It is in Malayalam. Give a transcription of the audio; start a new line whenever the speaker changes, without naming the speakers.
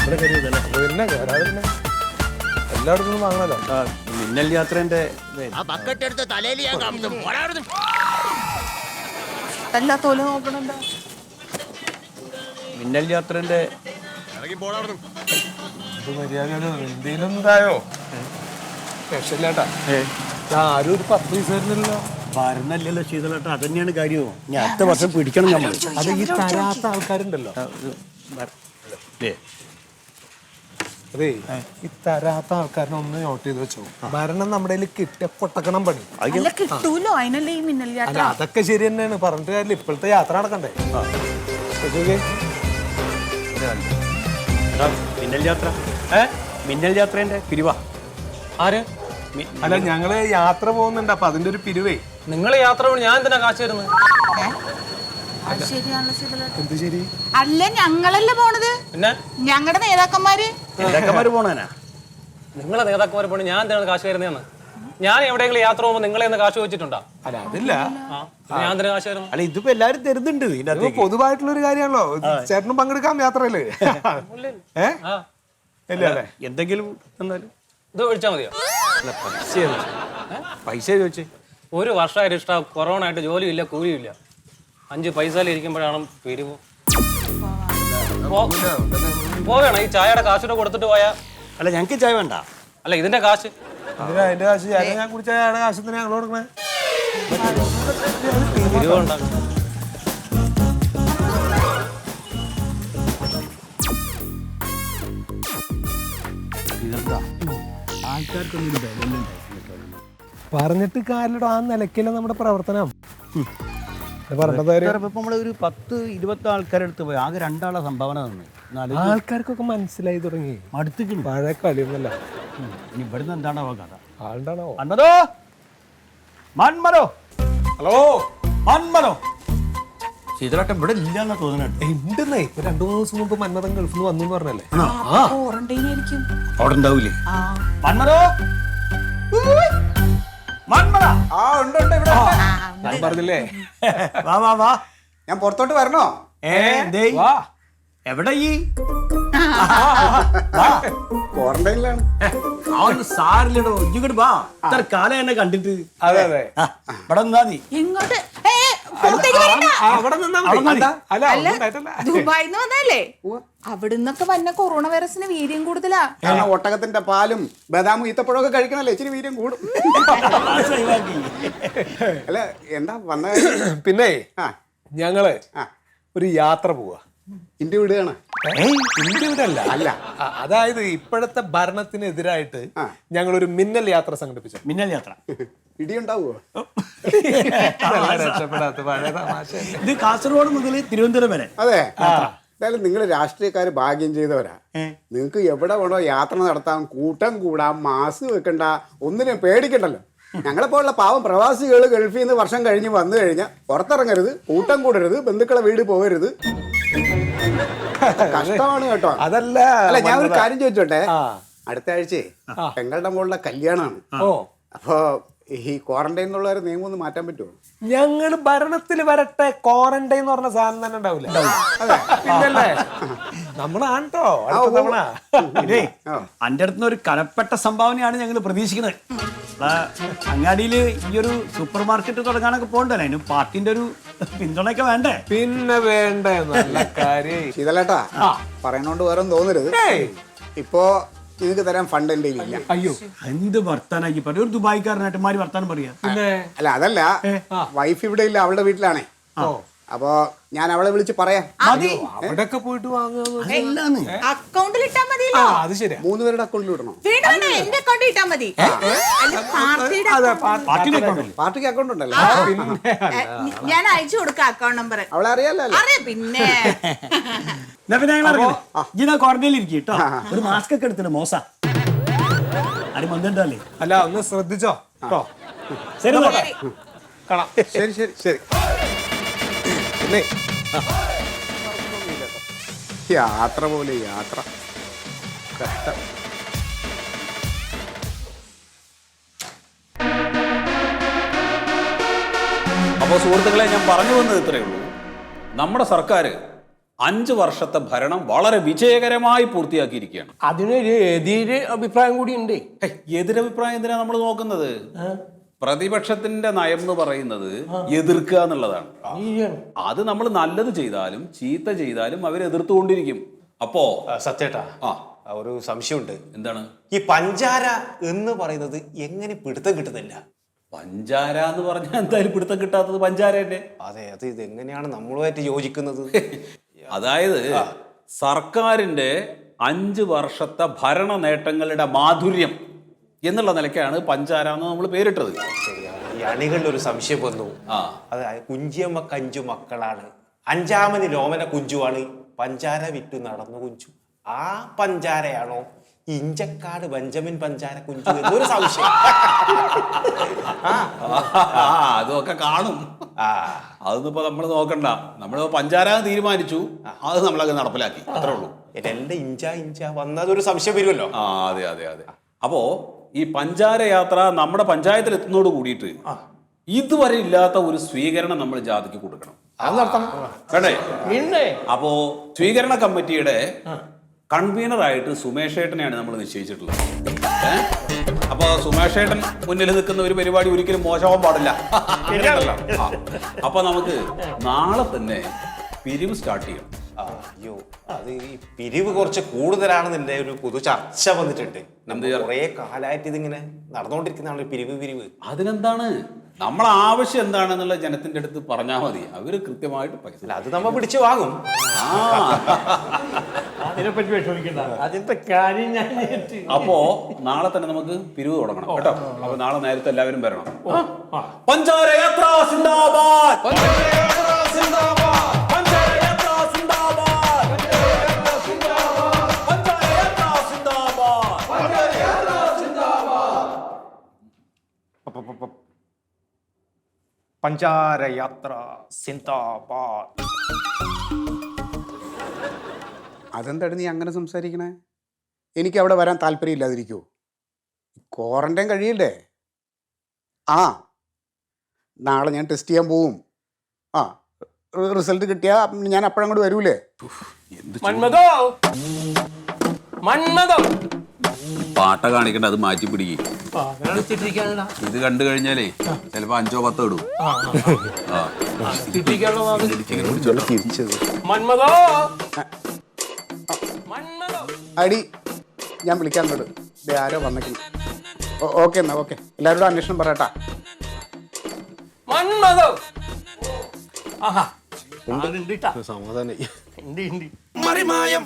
പിന്നെ എല്ലായിടത്തും വാങ്ങണല്ലോ.
മിന്നൽ യാത്രേന്റെ മിന്നൽ യാത്രേന്റെ
എന്തെങ്കിലും ഇതായോ സ്പെഷ്യലാട്ടാ? ആരും ഒരു 10 പൈസ തരുന്നില്ലല്ലോ.
ഭരണല്ലല്ലോ ശീതളേട്ടാ, അതന്നെയാണ് കാര്യവും. ഞാൻ അടുത്ത വർഷം പിടിക്കണം നമ്മൾ.
അത് ഈ തരാത്ത ആൾക്കാരുണ്ടല്ലോ. അതെ, ഈ തരാത്ത ആൾക്കാരനെ ഒന്ന് നോട്ട് ചെയ്ത് വെച്ചോ. ഭരണം നമ്മുടെ കയ്യിൽ കിട്ടിയ പൊട്ടക്കണം പണി.
കിട്ടൂലോ, അതിനല്ലേ ഈ മിന്നൽ യാത്ര.
അല്ല, അതൊക്കെ ശരി തന്നെയാണ്, പറഞ്ഞിട്ട് കാര്യമില്ല. ഇപ്പോഴത്തെ യാത്ര നടക്കണ്ടേ?
മിന്നൽ യാത്ര മിന്നൽ യാത്രേന്റെ പിരിവാ.
ആര്?
അല്ല, ഞങ്ങള് യാത്ര പോകുന്നുണ്ട്, അപ്പൊ അതിന്റെ ഒരു പിരിവേ.
നിങ്ങൾ യാത്ര പോയി ഞാൻ എന്തിനാ കാശ് തരുന്നത്?
എന്ത് ശരി?
അല്ല, ഞങ്ങളല്ലേ പോണത്,
പിന്നെ
ഞങ്ങളുടെ നേതാക്കന്മാര്
പോണാനാ.
നിങ്ങളെ നേതാക്കന്മാര് പോണി ഞാൻ എന്തിനാണ് കാശ് തരുന്നതെന്ന്? ഞാൻ എവിടെയെങ്കിലും യാത്ര പോകുമ്പോൾ നിങ്ങളെ ഒന്ന് കാശ് വെച്ചിട്ടുണ്ടോ?
അല്ല, അതില്ല.
ഞാൻ എന്തിനാ കാശ് തരുന്നു?
അല്ല, ഇതിപ്പോ എല്ലാരും തരുന്നുണ്ട്. ഇതിനകത്ത്
പൊതുവായിട്ടുള്ള ഒരു കാര്യമാണല്ലോ. ചേട്ടനും പങ്കെടുക്കാം യാത്രയില്.
എന്തെങ്കിലും എന്നാലും
ഇത് ഒഴിച്ചാൽ മതിയോ?
പൈസ ചോദിച്ചേ.
ഒരു വർഷമായിട്ട് ഇഷ്ടം കൊറോണ ആയിട്ട് ജോലിയില്ല, കൂലിയില്ല. 5 പൈസയിലിരിക്കുമ്പോഴാണ് പിരിവ്. പോവേണം. ഈ ചായയുടെ കാശൂടെ കൊടുത്തിട്ട് പോയാ.
അല്ല, ഞങ്ങൾക്ക് ചായ വേണ്ട.
അല്ല, ഇതിന്റെ കാശ്
അതിന്റെ കാശ് ഞാൻ കുടിച്ച കാശത്തിന് ഞങ്ങൾ കൊടുക്കണേ.
പിരിവുണ്ടാകും.
പറഞ്ഞിട്ട് കാര്യമില്ല, ആ നിലയ്ക്കല്ല നമ്മുടെ പ്രവർത്തനം.
നമ്മളൊരു 10-20 ആൾക്കാരെടുത്ത് പോയി ആകെ 2 ആളെ സംഭാവന തന്നു.
ആൾക്കാർക്കൊക്കെ മനസ്സിലായി തുടങ്ങി.
അടുത്തേക്ക്
പഴയ കളിയൊന്നല്ല.
ഇനി ഇവിടുന്ന് എന്താണോ കഥ?
ആളുണ്ടാണോ?
മന്മരോ, മന്മരോ,
ഹലോ,
മന്മരോ. ശീതളേട്ടൻ ഇവിടെ ഇല്ലാന്നാ തോന്നുന്നുണ്ട്.
ഉണ്ടെന്നേ, ഇപ്പൊ 2-3 ദിവസം മുമ്പ് മന്മഥൻ ഗൾഫിൽ നിന്ന് വന്നു പറഞ്ഞല്ലേ.
അവിടെ ഉണ്ടാവൂലേ? മന്മരോ, മന്മര.
പറഞ്ഞില്ലേ?
വാ വാ വാ.
ഞാൻ പുറത്തോട്ട് വരണോ?
എവിടെ ഈ
ക്വാറന്റൈനിലാണ്.
സാരില്ലടോ, ഇങ്ങോട്ട് വാ. ഇത്ര കാലം എന്നെ കണ്ടിട്ട്.
അതെ അതെ,
ഇവിടെ നിന്നാ നീ.
ഇങ്ങോട്ട് ദുബായിന്ന് വന്നല്ലേ? അവിടുന്നൊക്കെ വന്ന കൊറോണ വൈറസിന് വീര്യം കൂടുതലാ.
കാരണം ഒട്ടകത്തിന്റെ പാലും ബദാമും ഈത്തപ്പഴമൊക്കെ കഴിക്കണല്ലേ, ഇച്ചിരി വീര്യം കൂടും. അല്ല, എന്താ വന്ന?
പിന്നെ ഞങ്ങള് ഒരു യാത്ര പോവാ.
ഇന്ത്യ വിടുകയാണ്.
ഇന്ത്യ വിടല്ല. അല്ല, അതായത് ഇപ്പോഴത്തെ ഭരണത്തിനെതിരായിട്ട് ഞങ്ങളൊരു മിന്നൽ യാത്ര സംഘടിപ്പിച്ചു.
മിന്നൽ യാത്ര
ഇടിയുണ്ടാവുമോ?
രക്ഷപ്പെടാത്ത പഴയ തമാശ.
ഇത് കാസർഗോഡ് മുതൽ തിരുവനന്തപുരം വരെ.
അതെ. എന്തായാലും നിങ്ങൾ രാഷ്ട്രീയക്കാര് ഭാഗ്യം ചെയ്തവരാ. നിങ്ങൾക്ക് എവിടെ വേണോ യാത്ര നടത്താം, കൂട്ടം കൂടാം, മാസ്ക് വെക്കണ്ട, ഒന്നിനും പേടിക്കണ്ടല്ലോ. ഞങ്ങളെപ്പോലുള്ള പാവം പ്രവാസികൾ ഗൾഫിൽ നിന്ന് വർഷം കഴിഞ്ഞ് വന്നു കഴിഞ്ഞാൽ പുറത്തിറങ്ങരുത്, കൂട്ടം കൂടരുത്, ബന്ധുക്കളെ വീട് പോകരുത്. കഷ്ടമാണ് കേട്ടോ.
അതല്ല,
അല്ല, ഞാൻ ഒരു കാര്യം ചോദിച്ചോട്ടെ. അടുത്ത ആഴ്ചയെ പെങ്ങളുടെ മോളുടെ കല്യാണമാണ്. അപ്പോ ഈ ക്വാറന്റൈൻ എന്നുള്ള ഒരു നിയമം ഒന്ന് മാറ്റാൻ പറ്റുമോ?
ഞങ്ങള് ഭരണത്തിൽ വരട്ടെ, ക്വാറന്റൈൻ എന്ന് പറഞ്ഞ സാധനം തന്നെ ഉണ്ടാവില്ല. പിന്നല്ലേ നമ്മളാണോ
അന്റെ അടുത്ത് ഒരു കനപ്പെട്ട സംഭാവനയാണ് ഞങ്ങൾ പ്രതീക്ഷിക്കുന്നത്. അങ്ങാടിയിൽ ഈ ഒരു സൂപ്പർ മാർക്കറ്റ് തുടങ്ങാനൊക്കെ പോകണ്ടല്ലോ, അതിന് പാർട്ടിന്റെ ഒരു പിന്തുണയൊക്കെ വേണ്ടേ?
പിന്നെ വേണ്ടേ, നല്ല കാര്യം.
ശീതളേട്ടാ, പറയണോണ്ട് വേറെ തോന്നരുത്. ഇപ്പോ നിങ്ങൾക്ക് തരാൻ ഫണ്ട് എന്റെ ഇല്ല.
അയ്യോ,
എന്ത് വർത്താനാക്കി പറയും ഒരു ദുബായിക്കാരനായിട്ട് മാറി വർത്താനം പറയാ.
അല്ല, അതല്ല, വൈഫ് ഇവിടെ ഇല്ല, അവളുടെ വീട്ടിലാണേ. അപ്പോ ഞാൻ അവളെ വിളിച്ച് പറയാം.
അവിടെയൊക്കെ പോയിട്ട് വാങ്ങുക.
അക്കൗണ്ടിൽ ഇട്ടാ മതി.
അത് ശരിയാ,
3 പേരുടെ അക്കൗണ്ടിൽ ഇടണോ?
എന്റെ അക്കൗണ്ടിൽ ഇട്ടാ മതി.
പാർട്ടിക്ക് അക്കൗണ്ട് ഉണ്ടല്ലോ.
ഞാൻ അയച്ചു കൊടുക്കാം അക്കൗണ്ട് നമ്പർ.
അവളെ അറിയാലോ.
അറിയാം. പിന്നെ
ക്വാറന്റൈനിൽ ഇരിക്കും കേട്ടോ. ഒരു മാസ്ക് ഒക്കെ എടുത്തിട്ട് മോശ ആരും വന്നിട്ടല്ലേ.
അല്ല, ഒന്ന് ശ്രദ്ധിച്ചോ കേട്ടോ.
ശരി,
കാണാം.
ശരി ശരി ശരി.
പിന്നെ
യാത്ര പോലെ യാത്ര കഷ്ടം.
അപ്പോൾ സുഹൃത്തുക്കളെ, ഞാൻ പറഞ്ഞു വന്നത് ഇത്രയേ ഉള്ളൂ. നമ്മുടെ സർക്കാർ 5 വർഷത്തെ ഭരണം വളരെ വിജയകരമായി പൂർത്തിയാക്കിയിരിക്കുകയാണ്.
അതിനൊരു എതിര് അഭിപ്രായം കൂടി ഉണ്ട്.
എതിരഭിപ്രായം എന്തിനാ നമ്മൾ നോക്കുന്നത്? പ്രതിപക്ഷത്തിന്റെ നയം എന്ന് പറയുന്നത് എതിർക്കുക എന്നുള്ളതാണ്. അത് നമ്മൾ നല്ലത് ചെയ്താലും ചീത്ത ചെയ്താലും അവർ എതിർത്തുകൊണ്ടിരിക്കും. അപ്പോ
സത്യേട്ടാ ഒരു സംശയമുണ്ട്.
എന്താണ്?
ഈ പഞ്ചാര എന്ന് പറയുന്നത് എങ്ങനെ പിടുത്തം കിട്ടുന്നില്ല?
പഞ്ചാര എന്ന് പറഞ്ഞാൽ എന്തായാലും പിടുത്തം കിട്ടാത്തത് പഞ്ചാര തന്നെ.
അതെ, അത് ഇത് എങ്ങനെയാണ് നമ്മളുമായിട്ട് യോജിക്കുന്നത്?
അതായത് സർക്കാരിന്റെ 5 വർഷത്തെ ഭരണ നേട്ടങ്ങളുടെ മാധുര്യം എന്നുള്ള നിലയ്ക്കാണ് പഞ്ചാര എന്ന് നമ്മൾ പേരിട്ടത്.
ഈ അണികളിൽ ഒരു സംശയം വന്നു. അതായത് കുഞ്ചിയമ്മക്ക് 5 മക്കളാണ്, 5ാമത് ലോമന കുഞ്ചുവാണ്, പഞ്ചാര വിറ്റു നടന്നു കുഞ്ചു. ആ പഞ്ചാരയാണോ ഇഞ്ചക്കാട് ബെഞ്ചമിൻ പഞ്ചാര കുഞ്ചു എന്നൊരു സംശയം.
അതൊക്കെ കാണും. അതൊന്നും ഇപ്പൊ നമ്മൾ നോക്കണ്ട. നമ്മൾ പഞ്ചാര തീരുമാനിച്ചു, അത് നമ്മളത് നടപ്പിലാക്കി, അത്രേ ഉള്ളൂ.
എല്ലാം ഇഞ്ച വന്നതൊരു സംശയം വരുമല്ലോ.
അതെ അതെ അതെ. അപ്പോ ഈ പഞ്ചാര യാത്ര നമ്മുടെ പഞ്ചായത്തിൽ എത്തുന്നതോട് കൂടിയിട്ട് ഇതുവരെ ഇല്ലാത്ത ഒരു സ്വീകരണം നമ്മൾ ജാതിക്ക് കൊടുക്കണം. വേണ്ടേ? അപ്പോ സ്വീകരണ കമ്മിറ്റിയുടെ കൺവീനറായിട്ട് സുമേഷ് ഏട്ടനെയാണ് നമ്മൾ നിശ്ചയിച്ചിട്ടുള്ളത്. അപ്പൊ സുമേഷ് ഏട്ടൻ മുന്നിൽ നിൽക്കുന്ന ഒരു പരിപാടി ഒരിക്കലും മോശമാവാൻ പാടില്ല. അപ്പൊ നമുക്ക് നാളെ തന്നെ പിരിവ് സ്റ്റാർട്ട് ചെയ്യണം.
അയ്യോ, അത് ഈ പിരിവ് കുറച്ച് കൂടുതലാണെന്നില്ല ഒരു പൊതു ചർച്ച വന്നിട്ടുണ്ട്. കുറെ കാലമായിട്ട് ഇതിങ്ങനെ നടന്നുകൊണ്ടിരിക്കുന്നതാണ് പിരിവ്.
അതിനെന്താണ്? നമ്മളെ ആവശ്യം എന്താണെന്നുള്ള ജനത്തിന്റെ അടുത്ത് പറഞ്ഞാൽ മതി, അവര് കൃത്യമായിട്ട് പൈസ
അത് നമ്മ പിടിച്ചു വാങ്ങും.
അതിനെപ്പറ്റി വിഷമിക്കണ്ട, അതിന്റെ കാര്യം ഞാൻ.
അപ്പോ നാളെ തന്നെ നമുക്ക് പിരിവ് തുടങ്ങണം കേട്ടോ. അപ്പൊ നാളെ നേരത്തെ എല്ലാവരും വരണം. പഞ്ചാര യാത്ര സിന്ദാബാദ്, പഞ്ചാര യാത്ര സിന്ദാബാദ്, പഞ്ചാര യാത്ര സിന്ദാബാദ്, പഞ്ചാര യാത്ര സിന്ദാബാദ്, പഞ്ചാര യാത്ര സിന്ദാബാദ്.
പഞ്ചാര യാത്ര സിന്ദാബാദ്.
അതെന്താണ് നീ അങ്ങനെ സംസാരിക്കണേ? എനിക്ക് അവിടെ വരാൻ താല്പര്യമില്ലാതിരിക്കുമോ? ക്വാറന്റൈൻ കഴിയണ്ടേ? നാളെ ഞാൻ ടെസ്റ്റ് ചെയ്യാൻ പോവും. റിസൾട്ട് കിട്ടിയാൽ ഞാൻ അപ്പോഴങ്ങോട്ട് വരൂലേ?
മന്മഥോ, മന്മഥോ,
പാട്ട കാണിക്കണ്ട, അത് മാറ്റി പിടിക്കും. ഇത് കണ്ടു കഴിഞ്ഞാലേ ചിലപ്പോ 5 10 ഇടും.
മന്മഥോ,
അടി ഞാൻ വിളിക്കാൻ വിടും. ആരോ വന്നിട്ടുണ്ട്. ഓക്കെ എന്നാ, ഓക്കെ. എല്ലാവരോടും അന്വേഷണം പറയട്ടാ.
മന്മഥോ.
സമാധാനം.
മറിമായം.